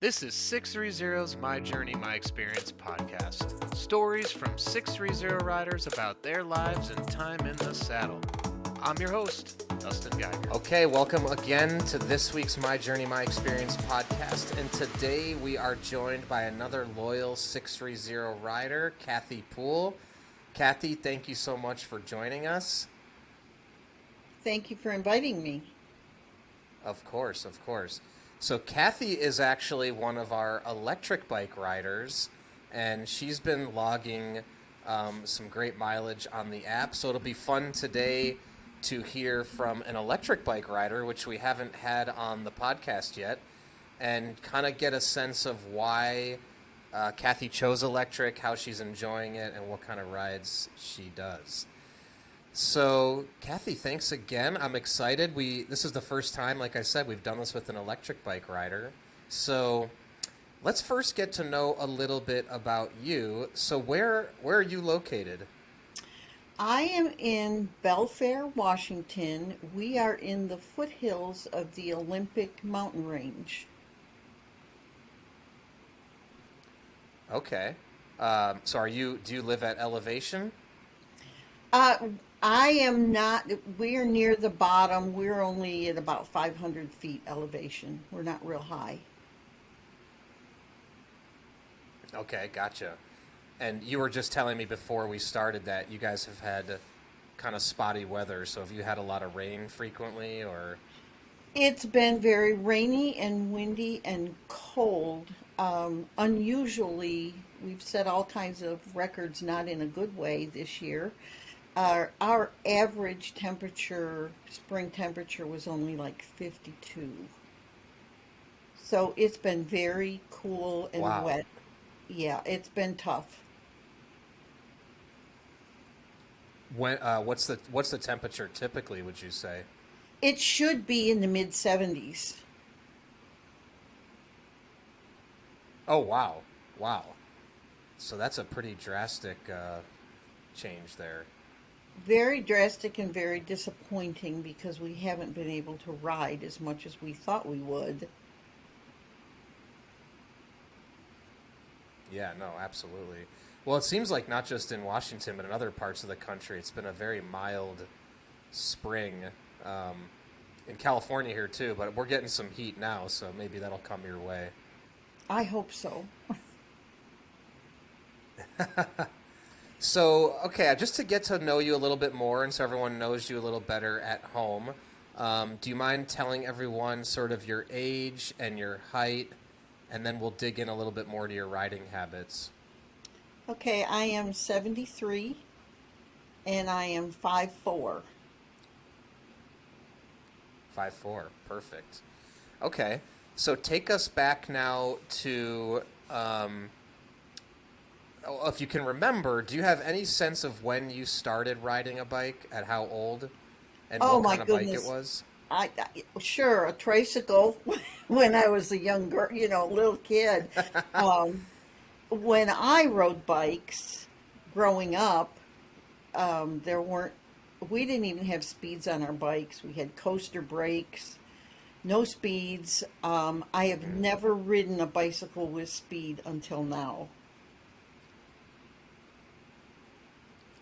This is 630's My Journey, My Experience podcast. Stories from 630 riders about their lives and time in the saddle. I'm your host, Dustin Geiger. Okay, welcome again to this week's My Journey, My Experience podcast. And today we are joined by another loyal 630 rider, Kathy Poole. Kathy, thank you so much for joining us. Thank you for inviting me. Of course. So Kathy is actually one of our electric bike riders, and she's been logging some great mileage on the app. So it'll be fun today to hear from an electric bike rider, which we haven't had on the podcast yet, and kind of get a sense of why Kathy chose electric, how she's enjoying it, and what kind of rides she does. So, Kathy, thanks again. I'm excited. This is the first time, like I said, we've done this with an electric bike rider. So, let's first get to know a little bit about you. So, where are you located? I am in Belfair, Washington. We are in the foothills of the Olympic mountain range. Okay. So, do you live at elevation? I am not, we're near the bottom. We're only at about 500 feet elevation. We're not real high. Okay, gotcha. And you were just telling me before we started that you guys have had kind of spotty weather. So have you had a lot of rain frequently, or? It's been very rainy and windy and cold. Unusually, we've set all kinds of records, not in a good way this year. Our average temperature, spring temperature, was only like 52. So it's been very cool and Wow. wet. Yeah, it's been tough. What's the temperature typically, would you say? It should be in the mid 70s. Oh, wow. So that's a pretty drastic change there. Very drastic and very disappointing because we haven't been able to ride as much as we thought we would. Yeah, no, absolutely. Well, it seems like not just in Washington, but in other parts of the country, it's been a very mild spring. In California here too, but we're getting some heat now, so maybe that'll come your way. I hope so. So, okay, just to get to know you a little bit more and so everyone knows you a little better at home, do you mind telling everyone sort of your age and your height, and then we'll dig in a little bit more to your riding habits? Okay, I am 73 and I am 5'4". 5'4", perfect. Okay, so take us back now to, if you can remember, do you have any sense of when you started riding a bike, at how old, and Oh what my kind of bike it goodness. was? Sure, a tricycle when I was a young girl, little kid. Um, when I rode bikes growing up, there weren't, we didn't even have speeds on our bikes. We had coaster brakes, no speeds. I have never ridden a bicycle with speed until now.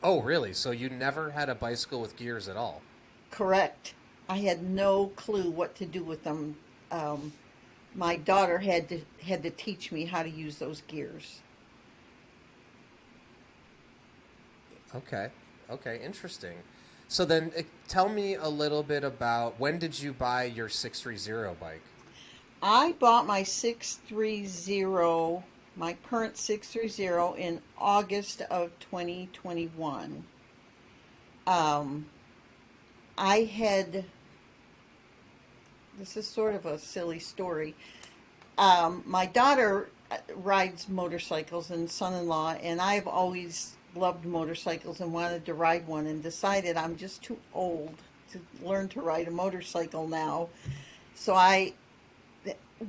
Oh, really? So you never had a bicycle with gears at all? Correct. I had no clue what to do with them. My daughter had to teach me how to use those gears. Okay, interesting. So then tell me a little bit about, when did you buy your 630 bike? I bought my 630, my current 630, in August of 2021. Um, I had, this is sort of a silly story. My daughter rides motorcycles and son-in-law, and I've always loved motorcycles and wanted to ride one and decided I'm just too old to learn to ride a motorcycle now. So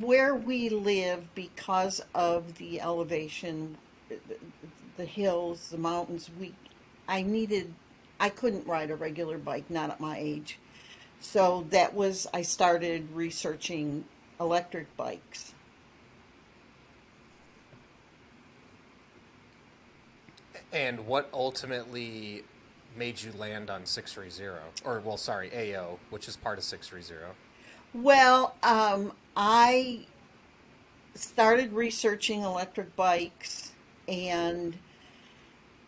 where we live, because of the elevation, the hills, the mountains, I couldn't ride a regular bike, not at my age. So I started researching electric bikes. And what ultimately made you land on 630? Or, well, sorry, AO, which is part of 630. Well, I started researching electric bikes, and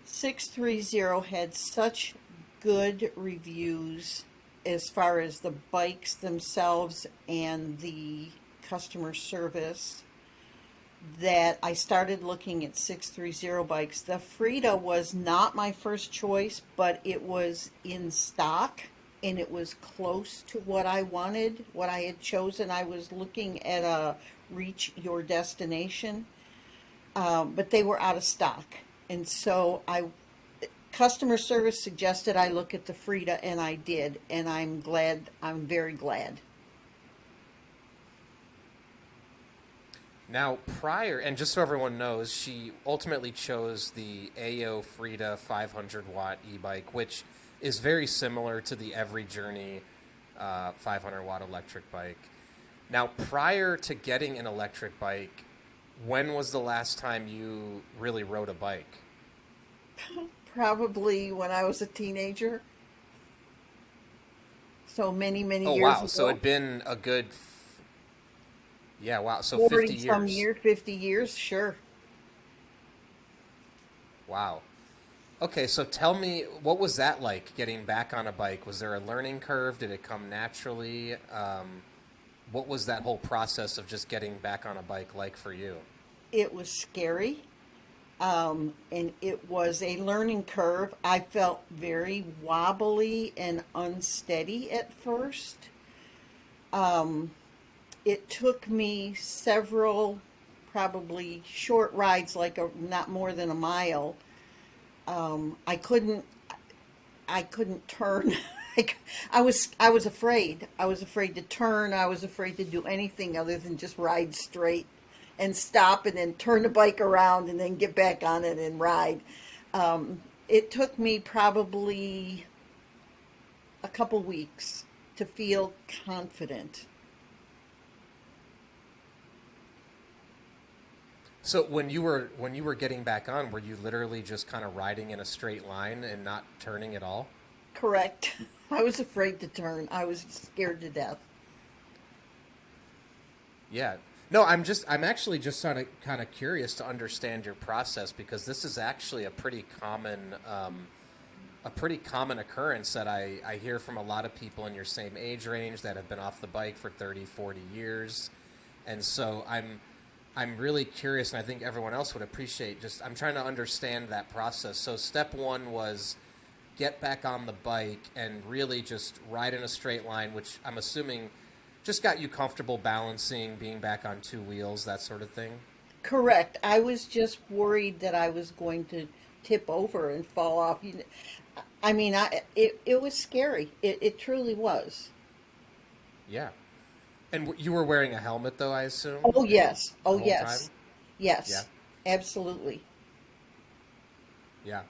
630 had such good reviews as far as the bikes themselves and the customer service that I started looking at 630 bikes. The Frida was not my first choice, but it was in stock and it was close to what I wanted, what I had chosen. I was looking at a Reach Your Destination, but they were out of stock. And so customer service suggested I look at the Frida, and I did, and I'm very glad. Now, prior, and just so everyone knows, she ultimately chose the AO Frida 500 watt e-bike, which is very similar to the Every Journey 500 watt electric bike. Now, prior to getting an electric bike, when was the last time you really rode a bike? Probably when I was a teenager. So many, many Oh, years wow. ago. So it'd been a good, yeah, wow. So 50 40 some years. year, 50 years, sure. Wow. Okay, so tell me, what was that like getting back on a bike? Was there a learning curve? Did it come naturally? What was that whole process of just getting back on a bike like for you? It was scary, and it was a learning curve. I felt very wobbly and unsteady at first. It took me several, probably short rides, like not more than a mile. I couldn't turn. I was afraid. I was afraid to turn. I was afraid to do anything other than just ride straight and stop and then turn the bike around and then get back on it and ride. It took me probably a couple weeks to feel confident. So when you were getting back on, were you literally just kind of riding in a straight line and not turning at all? Correct. I was afraid to turn. I was scared to death. Yeah. No, I'm actually just kind of curious to understand your process because this is actually a pretty common occurrence that I hear from a lot of people in your same age range that have been off the bike for 30, 40 years. And so I'm really curious, and I think everyone else would appreciate I'm trying to understand that process. So step one was get back on the bike and really just ride in a straight line, which I'm assuming just got you comfortable balancing, being back on two wheels, that sort of thing. Correct. I was just worried that I was going to tip over and fall off. I mean, it was scary. It truly was. Yeah. And you were wearing a helmet, though, I assume, Oh yes. the Oh whole time? yes. Yeah. Yes. Absolutely. Yeah.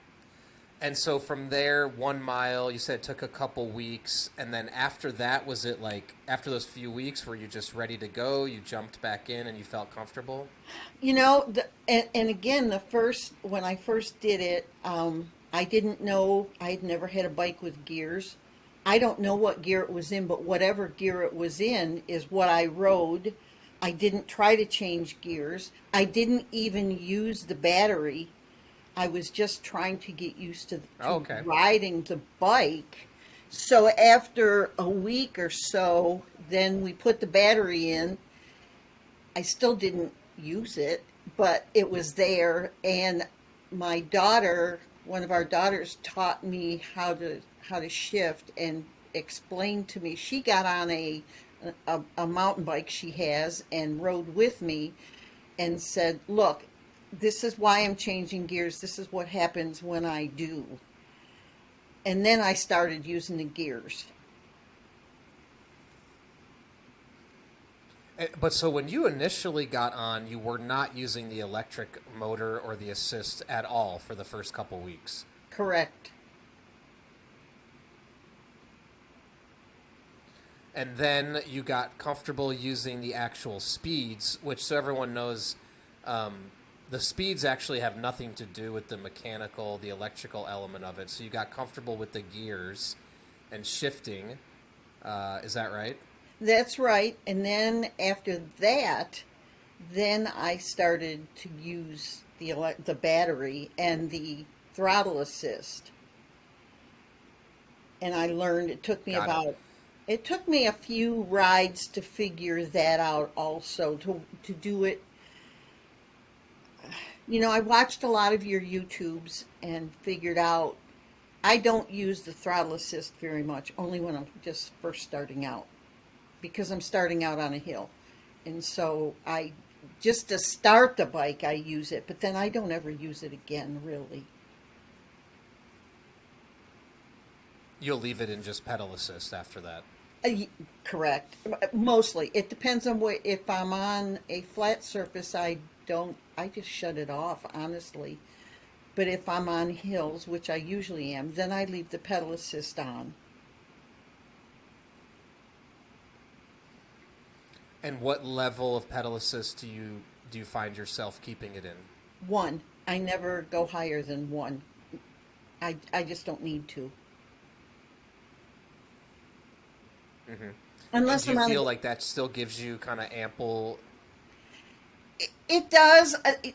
And so from there, 1 mile, you said it took a couple weeks. And then after that, was it like, after those few weeks, were you just ready to go? You jumped back in and you felt comfortable? And again, when I first did it, I didn't know. I'd never had a bike with gears. I don't know what gear it was in, but whatever gear it was in is what I rode. I didn't try to change gears. I didn't even use the battery. I was just trying to get used Oh, to okay. riding the bike. So after a week or so, then we put the battery in. I still didn't use it, but it was there. And my daughter, one of our daughters, taught me how to shift and explained to me. She got on a mountain bike she has and rode with me and said, "Look, this is why I'm changing gears. This is what happens when I do." And then I started using the gears. But so when you initially got on, you were not using the electric motor or the assist at all for the first couple weeks. Correct. And then you got comfortable using the actual speeds, which so everyone knows, the speeds actually have nothing to do with the mechanical, the electrical element of it. So you got comfortable with the gears and shifting. Is that right? That's right. And then after that, then I started to use the battery and the throttle assist. And I learned Got it. it took me a few rides to figure that out also to do it. You know, I watched a lot of your YouTubes and figured out I don't use the throttle assist very much, only when I'm just first starting out because I'm starting out on a hill. And so I just to start the bike I use it, but then I don't ever use it again really. You'll leave it in just pedal assist after that. Correct. Mostly. It depends on what, if I'm on a flat surface, I just shut it off, honestly. But if I'm on hills, which I usually am, then I leave the pedal assist on. And what level of pedal assist do you find yourself keeping it in? One. I never go higher than one. I just don't need to. Mm-hmm. And Unless do I'm you on feel a, like that still gives you kind of ample? it does,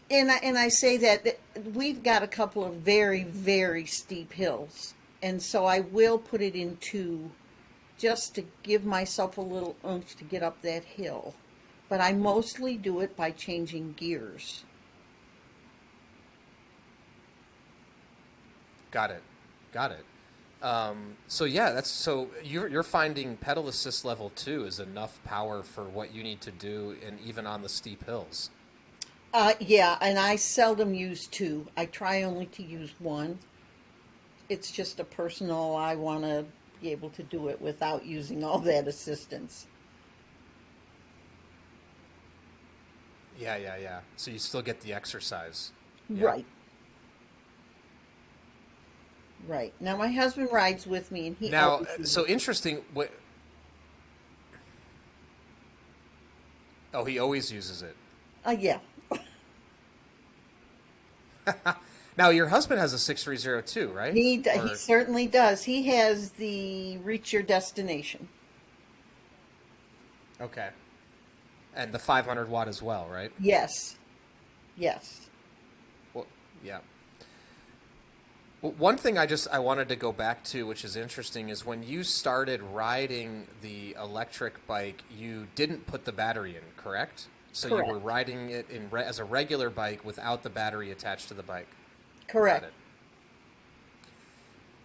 and I say that we've got a couple of very, very steep hills, and so I will put it in two just to give myself a little oomph to get up that hill. But I mostly do it by changing gears. Got it. Got it. So yeah, so you're finding pedal assist level 2 is enough power for what you need to do, and even on the steep hills. Yeah, and I seldom use two. I try only to use one. It's just a personal, I want to be able to do it without using all that assistance. Yeah, yeah, yeah. So you still get the exercise. Yeah. Right, right. Now my husband rides with me, and he Now, always uses. so interesting. Oh, he always uses it. Yeah, Now, your husband has a 630 too, right? he Or certainly does. He has the reach your destination. okay, and the 500 watt as well, right? Yes, yes. Well, yeah. Well, one thing I wanted to go back to, which is interesting, is when you started riding the electric bike, you didn't put the battery in, correct? So you were Correct. riding it as a regular bike without the battery attached to the bike. Got Correct. it.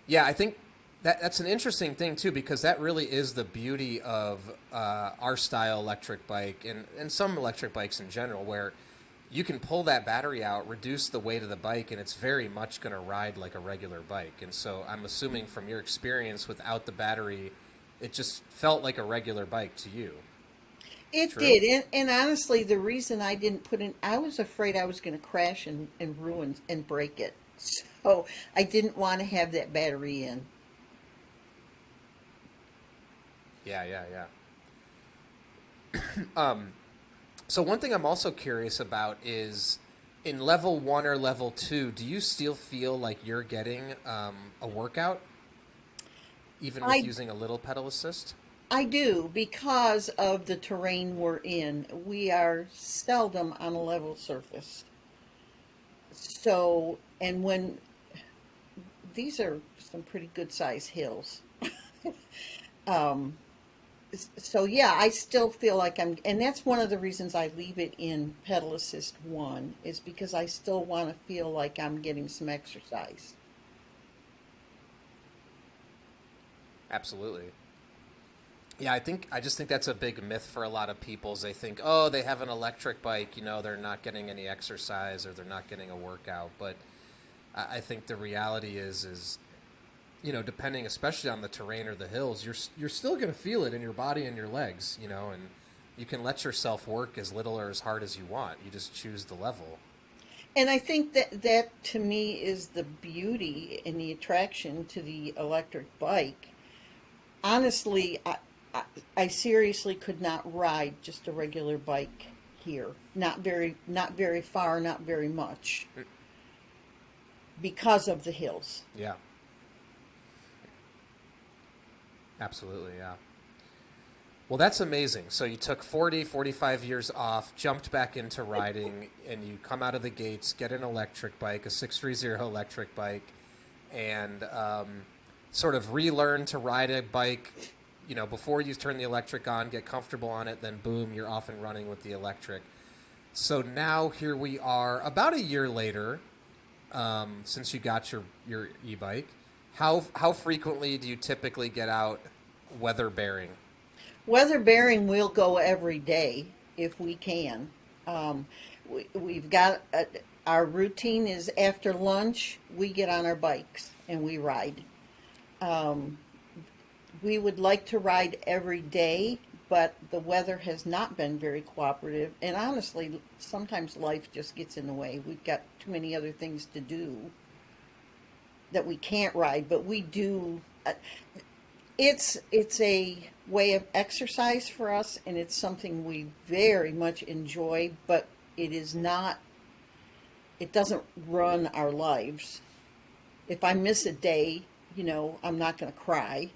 Yeah, I think that's an interesting thing too, because that really is the beauty of our style electric bike and some electric bikes in general, where you can pull that battery out, reduce the weight of the bike, and it's very much going to ride like a regular bike. And so I'm assuming from your experience without the battery, it just felt like a regular bike to you. It True? did, and honestly, the reason I didn't put in, I was afraid I was going to crash and ruin and break it. So I didn't want to have that battery in. Yeah, yeah, yeah. So one thing I'm also curious about is in level 1 or level 2, do you still feel like you're getting a workout, even with I using a little pedal assist? I do because of the terrain we're in. We are seldom on a level surface. So, and when these are some pretty good sized hills. Um, so yeah, I still feel like and that's one of the reasons I leave it in pedal assist one is because I still want to feel like I'm getting some exercise. Absolutely. Yeah, I just think that's a big myth for a lot of people. Is they think, oh, they have an electric bike, they're not getting any exercise or they're not getting a workout. But I think the reality is depending especially on the terrain or the hills, you're still going to feel it in your body and your legs, and you can let yourself work as little or as hard as you want. You just choose the level. And I think that to me is the beauty and the attraction to the electric bike. Honestly, I seriously could not ride just a regular bike here. Not very far, not very much, because of the hills. Yeah. Absolutely, yeah. Well, that's amazing. So you took 40, 45 years off, jumped back into riding, and you come out of the gates, get an electric bike, a 630 electric bike, and sort of relearn to ride a bike, before you turn the electric on, get comfortable on it, then boom, you're off and running with the electric. So now here we are, about a year later, since you got your e-bike. How frequently do you typically get out weather bearing? Weather bearing, we'll go every day if we can. We've got our routine is after lunch, we get on our bikes and we ride. We would like to ride every day, but the weather has not been very cooperative. And honestly, sometimes life just gets in the way. We've got too many other things to do that we can't ride, but we do. It's a way of exercise for us, and it's something we very much enjoy, but it doesn't run our lives. If I miss a day, I'm not going to cry.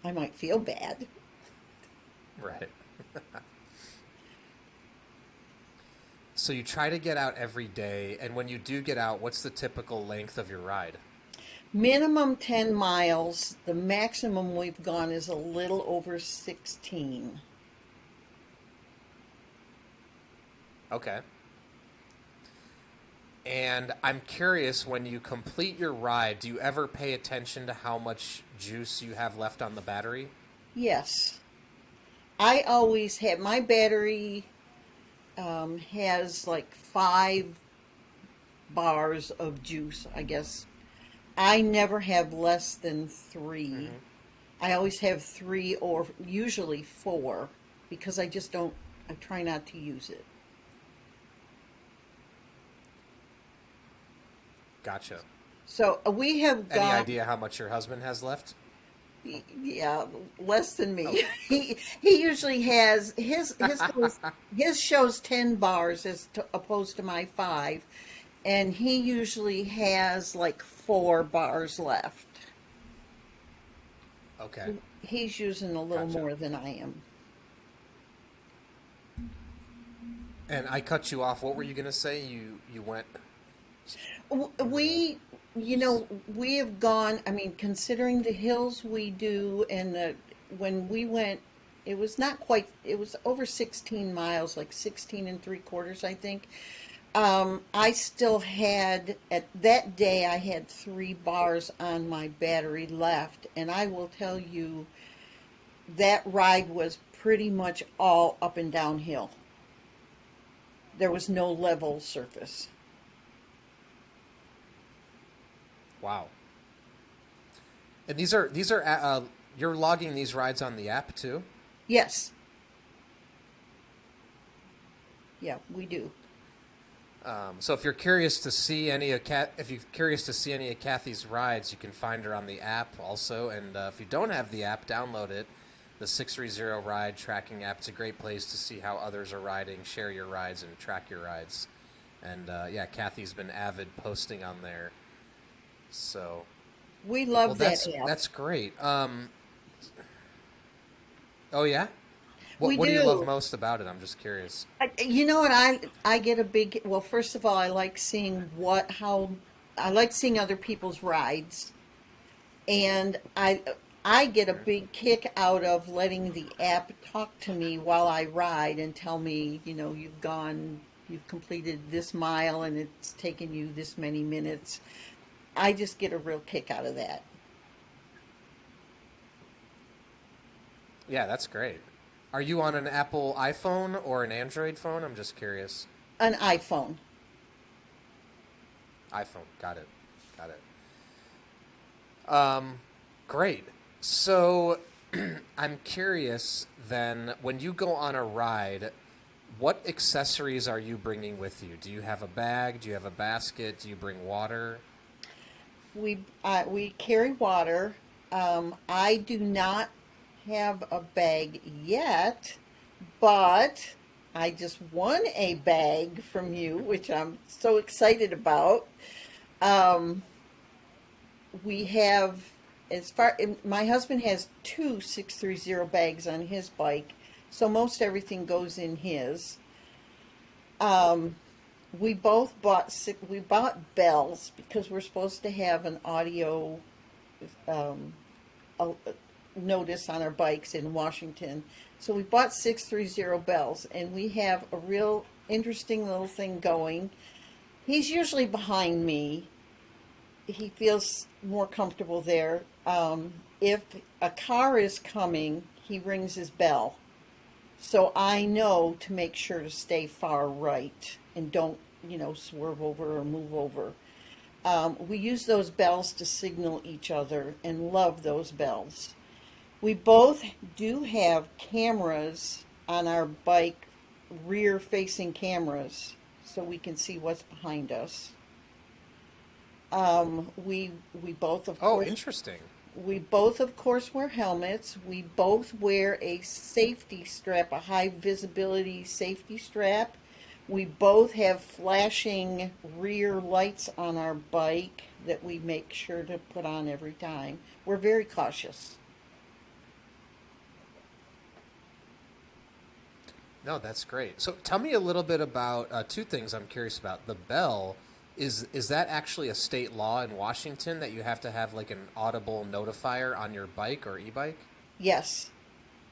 I might feel bad. Right. So you try to get out every day, and when you do get out, what's the typical length of your ride? Minimum 10 miles. The maximum we've gone is a little over 16. Okay. And I'm curious, when you complete your ride, do you ever pay attention to how much juice you have left on the battery? Yes. I always have, my battery has like 5 bars of juice, I guess. I never have less than 3. Mm-hmm. I always have 3 or usually 4, because I try not to use it. Gotcha. So we have got... Any idea how much your husband has left? Yeah, less than me. He usually has his shows 10 bars opposed to my 5, and he usually has like 4 bars left. Okay. He's using a little Gotcha. more than I am. And I cut you off. What were you going to say? You went... We have gone, considering the hills we do, and when we went, it was over 16 miles, like 16 3/4, I think. I still had, at that day, I had 3 bars on my battery left, and I will tell you, that ride was pretty much all up and downhill. There was no level surface. Wow. And these are you're logging these rides on the app too? Yes. Yeah, we do. So if you're curious to see any of Kathy's rides, you can find her on the app also. And if you don't have the app, download it. The 630 Ride Tracking app. It's a great place to see how others are riding, share your rides, and track your rides. And Kathy's been avid posting on there. So we love that app. That's great. Oh yeah? What do do. you love most about it? I'm just curious. You know what? I get a big. Well, first of all, I like seeing other people's rides, and I get a big kick out of letting the app talk to me while I ride and tell me, you've completed this mile and it's taken you this many minutes. I just get a real kick out of that. Yeah, that's great. Are you on an Apple iPhone or an Android phone? I'm just curious. An iPhone. iPhone. Got it. Great. So I'm curious then, when you go on a ride, what accessories are you bringing with you? Do you have a bag? Do you have a basket? Do you bring water? We carry water. I do not have a bag yet, but I just won a bag from you, which I'm so excited about. Um, we have, my husband has two 630 bags on his bike, so most everything goes in his. Um, we both we bought bells because we're supposed to have an audio um, a notice on our bikes in Washington. So we bought 630 bells, and we have a real interesting little thing going. He's usually behind me. He feels more comfortable there. If a car is coming, he rings his bell. So I know to make sure to stay far right and don't, swerve over or move over. We use those bells to signal each other and love those bells. We both do have cameras on our bike, rear facing cameras, so we can see what's behind us. We both of Oh, course interesting. we both of course wear helmets. We both wear a safety strap, a high visibility safety strap. We both have flashing rear lights on our bike that we make sure to put on every time. We're very cautious. No, that's great. So tell me a little bit about two things I'm curious about. The bell, is that actually a state law in Washington that you have to have like an audible notifier on your bike or e-bike? Yes,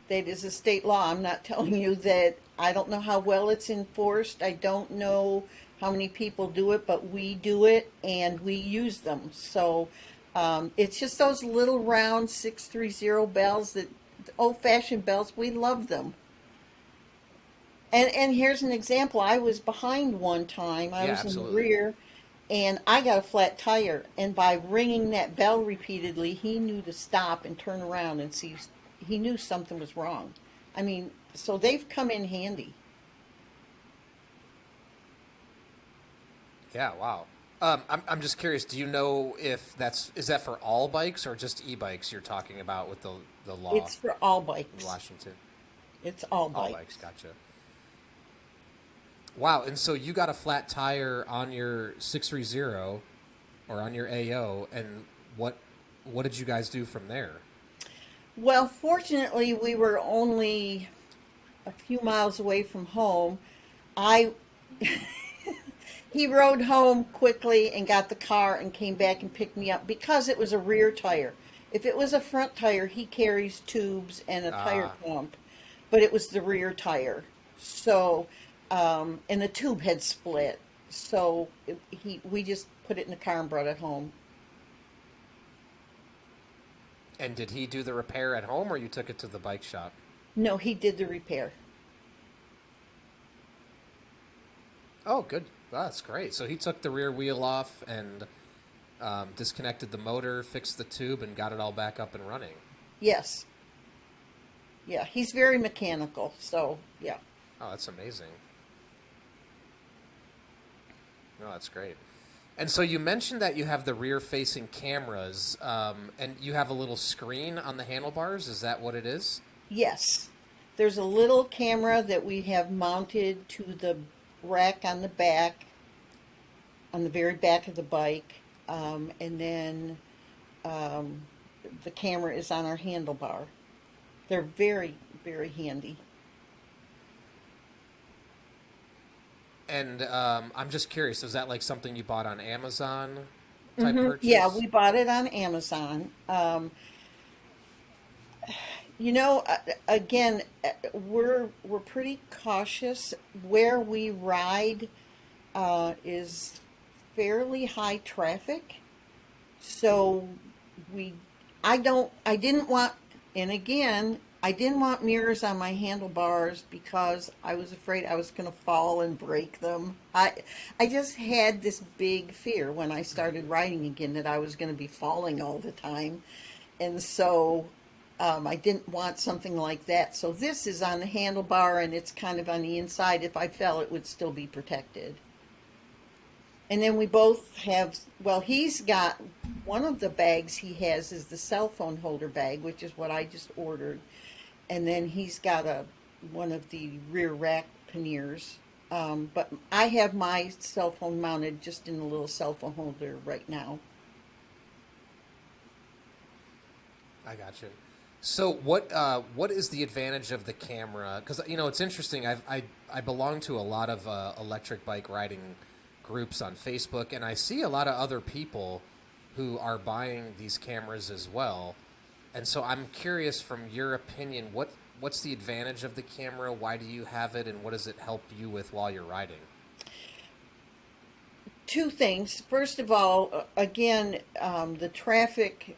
that is a state law. I'm not telling you that I don't know how well it's enforced. I don't know how many people do it, but we do it and we use them. So it's just those little round 630 bells, that old fashioned bells. We love them. And here's an example. I was behind one time. I Yeah, was in the absolutely. rear, and I got a flat tire. And by ringing that bell repeatedly, he knew to stop and turn around and see. He knew something was wrong. I mean, so they've come in handy. Yeah, wow. I'm just curious. Do you know if is that for all bikes or just e-bikes you're talking about with the law It's for all in bikes. Washington? It's all All bikes, bikes. gotcha. Wow, and so you got a flat tire on your 630 or on your AO, and what did you guys do from there? Well, fortunately, we were only a few miles away from home. I He rode home quickly and got the car and came back and picked me up because it was a rear tire. If it was a front tire, he carries tubes and a tire Ah, pump, but it was the rear tire. So, and the tube had split. So we just put it in the car and brought it home. and did he do the repair at home, or you took it to the bike shop? No, he did the repair. Oh, good. Oh, that's great. So he took the rear wheel off and disconnected the motor, fixed the tube, and got it all back up and running. Yes. Yeah, he's very mechanical. So, yeah. Oh, that's amazing. No, that's great. And so you mentioned that you have the rear-facing cameras, and you have a little screen on the handlebars. Is that what it is? Yes. There's a little camera that we have mounted to the rack on the back, on the very back of the bike. And then um, the camera is on our handlebar. They're very, very handy. And I'm just curious, is that like something you bought on Amazon type Yeah, purchase? we bought it on Amazon. You know, again, we're pretty cautious. Where we ride is fairly high traffic, so we I didn't want, and again, I didn't want mirrors on my handlebars because I was afraid I was going to fall and break them. I just had this big fear when I started riding again that I was going to be falling all the time, and so I didn't want something like that. So this is on the handlebar and it's kind of on the inside. If I fell, it would still be protected. And then we both have, well, he's got one of the bags he has is the cell phone holder bag, which is what I just ordered. And then he's got one of the rear rack panniers. But I have my cell phone mounted just in a little cell phone holder right now. I got you. So what is the advantage of the camera? Because it's interesting. I belong to a lot of electric bike riding groups on Facebook, and I see a lot of other people who are buying these cameras as well. And so I'm curious, from your opinion, what's the advantage of the camera? Why do you have it, and what does it help you with while you're riding? Two things. First of all, again, the traffic.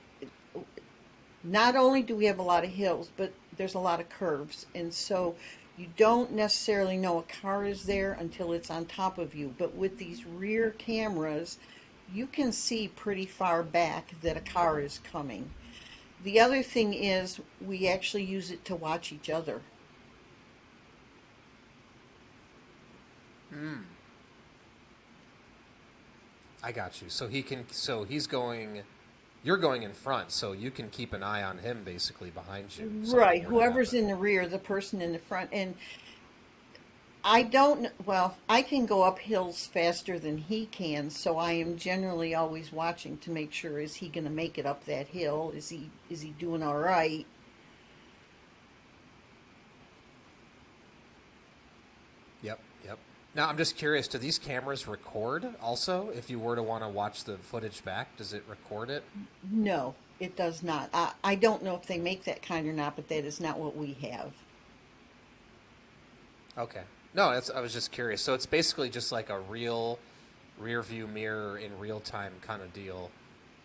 Not only do we have a lot of hills, but there's a lot of curves. And so you don't necessarily know a car is there until it's on top of you. But with these rear cameras, you can see pretty far back that a car is coming. The other thing is we actually use it to watch each other. I got you. So he's going. You're going in front, so you can keep an eye on him basically behind you. Right. Whoever's in the rear, the person in the front. And I can go up hills faster than he can, so I am generally always watching to make sure, is he going to make it up that hill? Is he doing all right? Yep. Now, I'm just curious, do these cameras record also? If you were to want to watch the footage back, does it record it? No, it does not. I don't know if they make that kind or not, but that is not what we have. Okay. No, I was just curious. So it's basically just like a real rear view mirror in real time kind of deal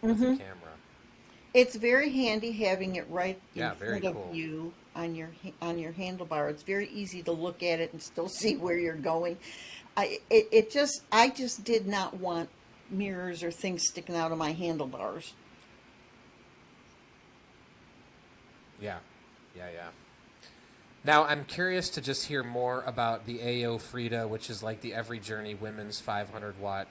with the camera. It's very handy having it right in very front cool. of you on your handlebar. It's very easy to look at it and still see where you're going. I just did not want mirrors or things sticking out of my handlebars. Yeah. Now, I'm curious to just hear more about the AO Frida, which is like the Every Journey Women's 500 watt.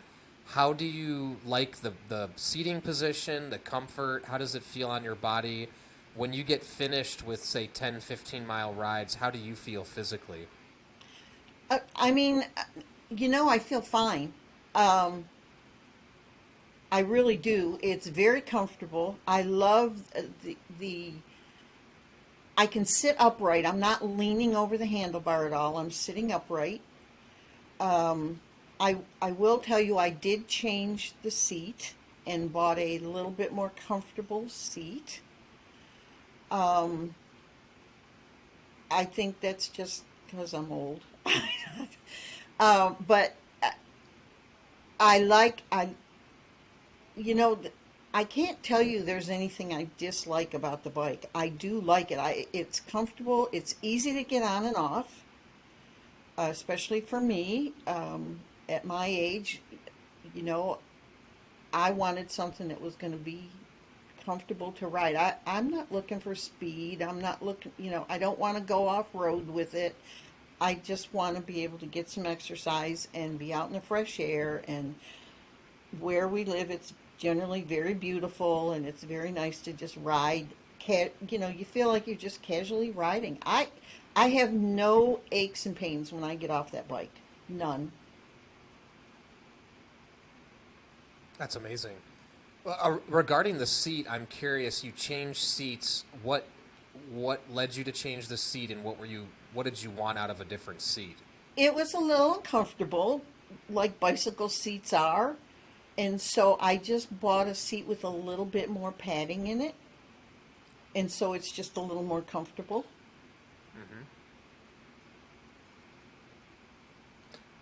How do you like the seating position, the comfort? How does it feel on your body? When you get finished with, say, 10, 15-mile rides, how do you feel physically? I mean, I feel fine. I really do. It's very comfortable. I love the I can sit upright. I'm not leaning over the handlebar at all. I'm sitting upright. I will tell you, I did change the seat and bought a little bit more comfortable seat. I think that's just because I'm old. But I can't tell you there's anything I dislike about the bike. I do like it. It's comfortable. It's easy to get on and off, especially for me. At my age, I wanted something that was going to be comfortable to ride. I'm not looking for speed. I'm not looking, I don't want to go off-road with it. I just want to be able to get some exercise and be out in the fresh air. And where we live, it's generally very beautiful, and it's very nice to just ride. You feel like you're just casually riding. I have no aches and pains when I get off that bike. None. That's amazing. Well, regarding the seat, I'm curious. You changed seats. What led you to change the seat, and what did you want out of a different seat? It was a little uncomfortable, like bicycle seats are, and so I just bought a seat with a little bit more padding in it, and so it's just a little more comfortable.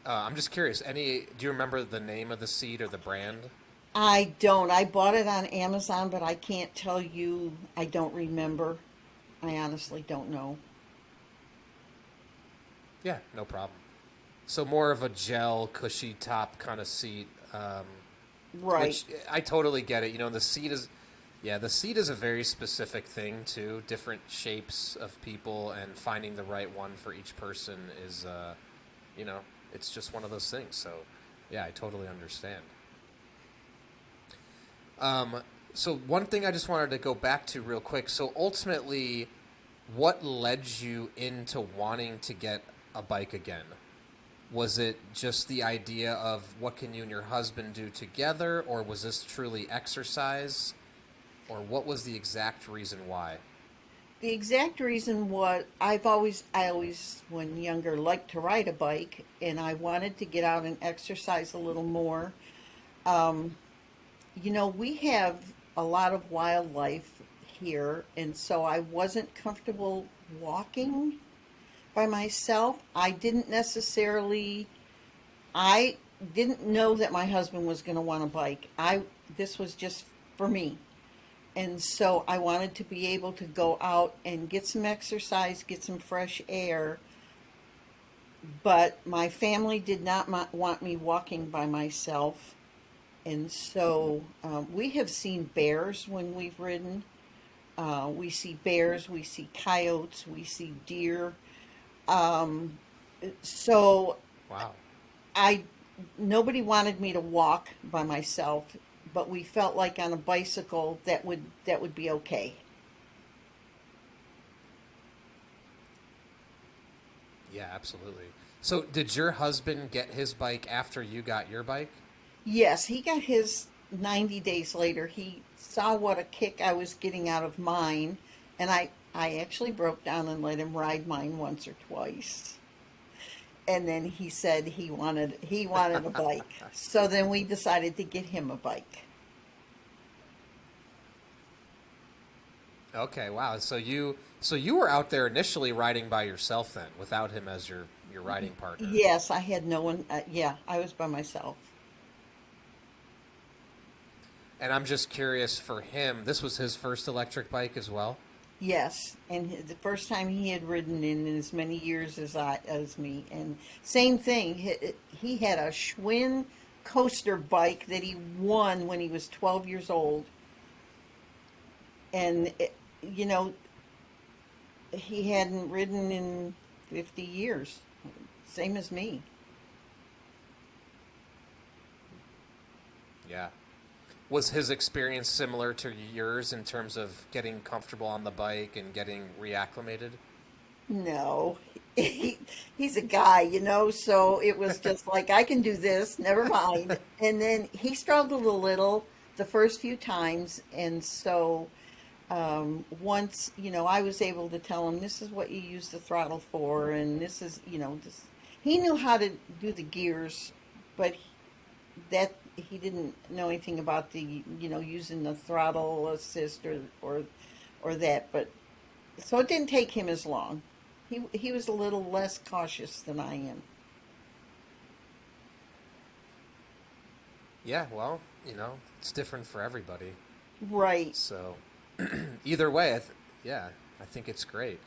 I'm just curious. Do you remember the name of the seat or the brand? I don't. I bought it on Amazon, but I can't tell you. I don't remember. I honestly don't know. Yeah, no problem. So more of a gel, cushy top kind of seat. Right. Which I totally get it. The seat is a very specific thing too. Different shapes of people, and finding the right one for each person is, it's just one of those things. So, yeah, I totally understand. So one thing I just wanted to go back to real quick. So ultimately, what led you into wanting to get a bike again? Was it just the idea of what can you and your husband do together, or was this truly exercise, or what was the exact reason why? The exact reason was I always, when younger, liked to ride a bike, and I wanted to get out and exercise a little more. Um, we have a lot of wildlife here, and so I wasn't comfortable walking by myself. I didn't know that my husband was going to want a bike. This was just for me. And so I wanted to be able to go out and get some exercise, get some fresh air. But my family did not want me walking by myself. And so we have seen bears when we've ridden. We see bears, we see coyotes, we see deer. Um, so Wow. I nobody wanted me to walk by myself, but we felt like on a bicycle that would be okay. Yeah, absolutely. So, did your husband get his bike after you got your bike? Yes, he got his 90 days later. He saw what a kick I was getting out of mine, and I actually broke down and let him ride mine once or twice. And then he said he wanted a bike. So then we decided to get him a bike. Okay, wow. So you were out there initially riding by yourself then, without him as your riding partner. Yes, I had no one. Yeah, I was by myself. And I'm just curious for him, this was his first electric bike as well? Yes, and the first time he had ridden in as many years as me, and same thing. He had a Schwinn coaster bike that he won when he was 12 years old, and you know he hadn't ridden in 50 years, same as me. Yeah. Was his experience similar to yours in terms of getting comfortable on the bike and getting reacclimated? No, he's a guy, so it was just like, I can do this, never mind. And then he struggled a little the first few times. And so once, I was able to tell him, this is what you use the throttle for. And this is, this. He knew how to do the gears, but that he didn't know anything about the, using the throttle assist or that. But so it didn't take him as long. He was a little less cautious than I am. Yeah, well, it's different for everybody. Right. So, either way, yeah, I think it's great.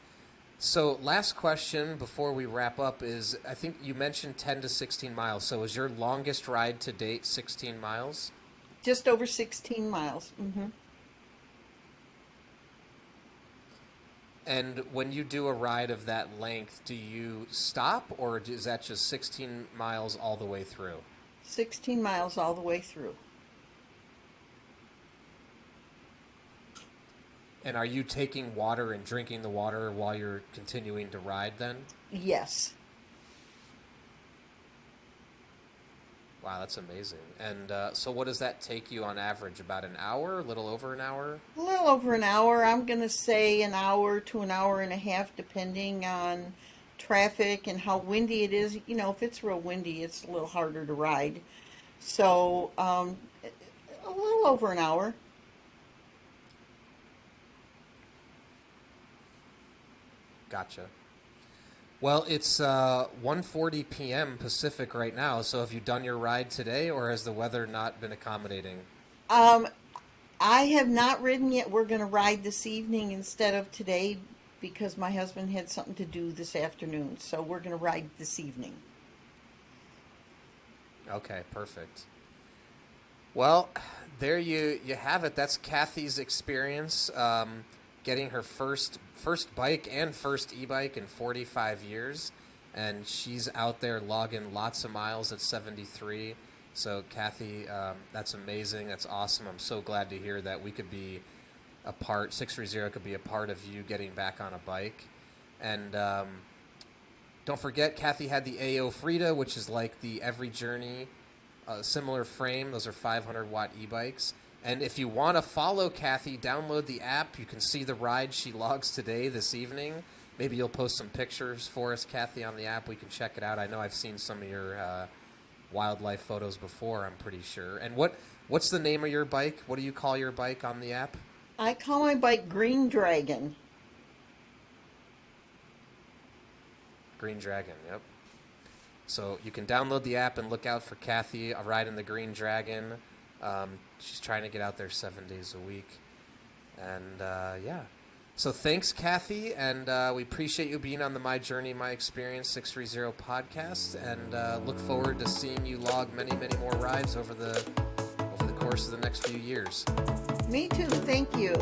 So, last question before we wrap up is I think you mentioned 10 to 16 miles. So, is your longest ride to date 16 miles? Just over 16 miles. And when you do a ride of that length, do you stop or is that just 16 miles all the way through? 16 miles all the way through. And are you taking water and drinking the water while you're continuing to ride then? Yes. Wow, that's amazing. And so what does that take you on average? About an hour? A little over an hour? A little over an hour. I'm going to say an hour to an hour and a half, depending on traffic and how windy it is. If it's real windy, it's a little harder to ride. So a little over an hour. Gotcha. Well, it's 1:40 p.m. Pacific right now, so have you done your ride today, or has the weather not been accommodating? Um, I have not ridden yet. We're going to ride this evening instead of today because my husband had something to do this afternoon. So we're going to ride this evening. Okay, perfect. Well, there you have it. That's Kathy's experience getting her first bike and first e-bike in 45 years, and she's out there logging lots of miles at 73. So Kathy, that's amazing. That's awesome. I'm so glad to hear that we could be a part. 630 could be a part of you getting back on a bike, and Don't forget, Kathy had the AO Frida, which is like the Every Journey, similar frame. Those are 500-watt e-bikes. And if you want to follow Kathy, download the app. You can see the ride she logs today, this evening. Maybe you'll post some pictures for us, Kathy, on the app. We can check it out. I know I've seen some of your wildlife photos before, I'm pretty sure. And what's the name of your bike? What do you call your bike on the app? I call my bike Green Dragon. Green Dragon, yep. So you can download the app and look out for Kathy riding the Green Dragon. She's trying to get out there 7 days a week. And, yeah. So thanks, Kathy, and we appreciate you being on the My Journey, My Experience 630 podcast, and look forward to seeing you log many, many more rides over the course of the next few years. Me too. Thank you.